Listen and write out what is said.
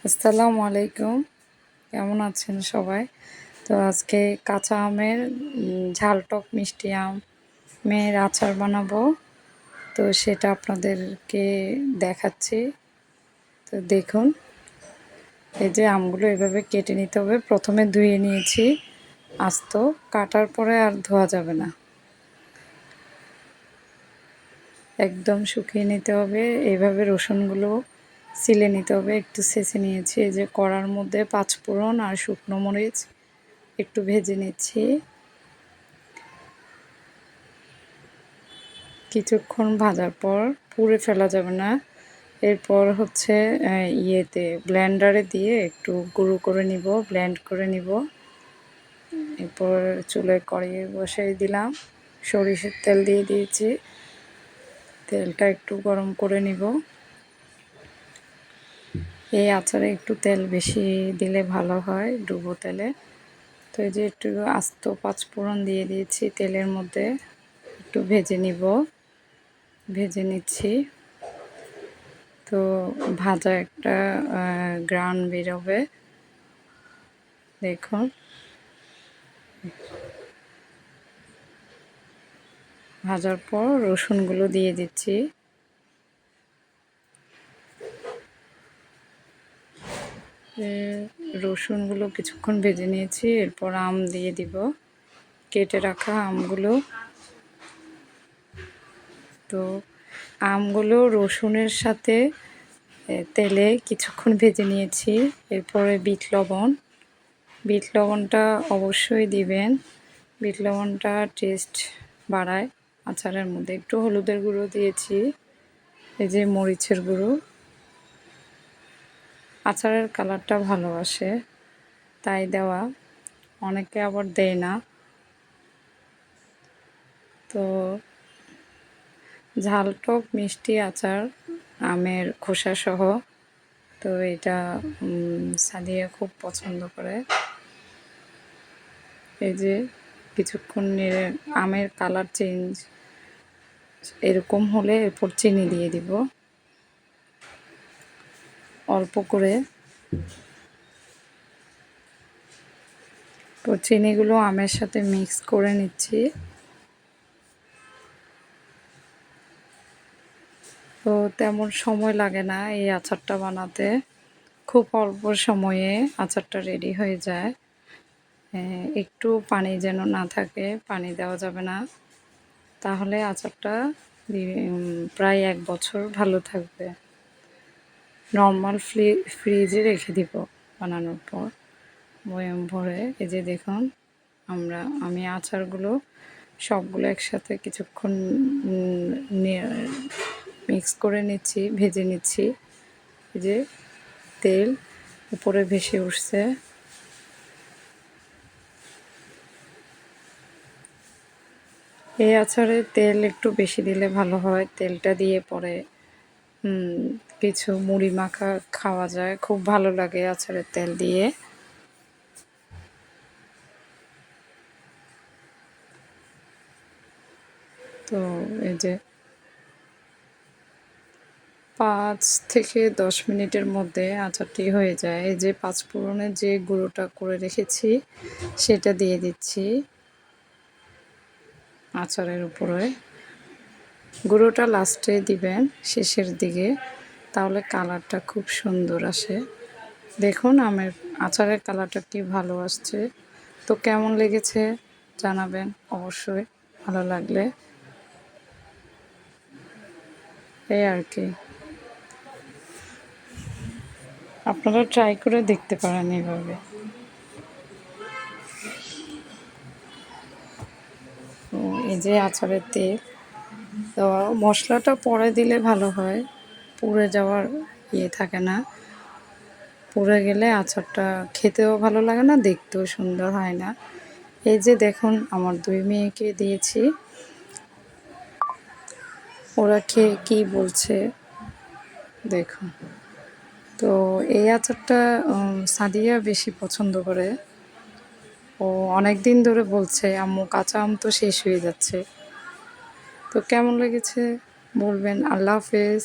আসসালামু আলাইকুম। কেমন আছেন সবাই? তো আজকে কাঁচা আমের ঝাল টক মিষ্টি আমের আচার বানাবো। তো সেটা আপনাদেরকে দেখাচ্ছি। তো দেখুন, এই যে আমগুলো এভাবে কেটে নিতে হবে। প্রথমে ধুয়ে নিয়েছি আস্ত, কাটার পরে আর ধোয়া যাবে না, একদম শুকিয়ে নিতে হবে। এইভাবে রসুনগুলো ছিলে নিতে হবে, একটু ছেঁচে নিয়েছি। এই যে কড়ার মধ্যে পাঁচফোড়ন আর শুকনো মরিচ একটু ভেজে নিচ্ছি। কিছুক্ষণ ভাজার পর পুড়ে ফেলা যাবে না। এরপর হচ্ছে ব্লেন্ডারে দিয়ে একটু গুঁড়ো করে নিব, ব্লেন্ড করে নিব। এরপর চুলায় কড়াই বসাই দিলাম, সরিষার তেল দিয়ে দিয়েছি। তেলটা একটু গরম করে নিব। এই আচারে একটু তেল বেশি দিলে ভালো হয়, ডুবো তেলে। তো এই যে একটু আস্ত পাঁচফোড়ন দিয়ে দিয়েছি তেলের মধ্যে, একটু ভেজে নিচ্ছি। তো ভাজা একটা গ্রান বেরোবে, দেখুন। ভাজার পর রসুনগুলো দিয়ে দিচ্ছি। রসুনগুলো কিছুক্ষণ ভেজে নিয়েছি। এরপর আম দিয়ে দিব, কেটে রাখা আমগুলো। তো আমগুলো রসুনের সাথে তেলে কিছুক্ষণ ভেজে নিয়েছি। এরপরে বিট লবণটা অবশ্যই দিবেন। বিট লবণটা টেস্ট বাড়ায় আচারের মধ্যে। একটু হলুদের গুঁড়ো দিয়েছি, এই যে মরিচের গুঁড়ো। আচারের কালারটা ভালোবাসে তাই দেওয়া, অনেকে আবার দেয় না। তো ঝাল টক মিষ্টি আচার আমের খোসা সহ। তো এটা সাদিয়া খুব পছন্দ করে। এই যে কিছুক্ষণ নেড়ে আমের কালার চেঞ্জ এরকম হলে এরপর চিনি দিয়ে দিব অল্প করে। তো চিনিগুলো আমের সাথে মিক্স করে নিচ্ছি। তো তেমন সময় লাগে না এই আচারটা বানাতে, খুব অল্প সময়ে আচারটা রেডি হয়ে যায়। একটু পানি যেন না থাকে, পানি দেওয়া যাবে না, তাহলে আচারটা প্রায় 1 বছর ভালো থাকবে। নর্মাল ফ্রিজে রেখে দিব বানানোর পর বয়াম ভরে। এই যে দেখুন, আমি আচারগুলো সবগুলো একসাথে কিছুক্ষণ মিক্স করে নিচ্ছি, ভেজে নিচ্ছি। এই যে তেল উপরে ভেসে উঠছে। এই আচারে তেল একটু বেশি দিলে ভালো হয়। তেলটা দিয়ে পরে কিছু মুড়ি মাখা খাওয়া যায়, খুব ভালো লাগে আচারের তেল দিয়ে। তো এই যে 5 থেকে 10 মিনিটের মধ্যে আচারটি হয়ে যায়। এই যে পাঁচফোড়নের যে গুঁড়োটা করে রেখেছি সেটা দিয়ে দিচ্ছি আচারের উপরে। গুঁড়োটা লাস্টে দিবেন, শেষের দিকে, তাহলে কালারটা খুব সুন্দর আসে। দেখুন আমের আচারের কালারটা কি ভালো আসছে। তো কেমন লেগেছে জানাবেন অবশ্যই, ভালো লাগলে। এই আর কি, আপনারা ট্রাই করে দেখতে পারেন এভাবে। এই যে আচারের তেল, তো মশলাটা পরে দিলে ভালো হয়, পুড়ে যাওয়ার থাকে না। পুড়ে গেলে আচারটা খেতেও ভালো লাগে না, দেখতেও সুন্দর হয় না। এই যে দেখুন, আমার 2 মেয়েকে দিয়েছি, ওরা খেয়ে কী বলছে দেখুন। তো এই আচারটা সাদিয়া বেশি পছন্দ করে। ও অনেক দিন ধরে বলছে, আম্মু কাঁচা আম তো শেষ হয়ে যাচ্ছে। তো কেমন লেগেছে বলবেন। আল্লাহ হাফেজ।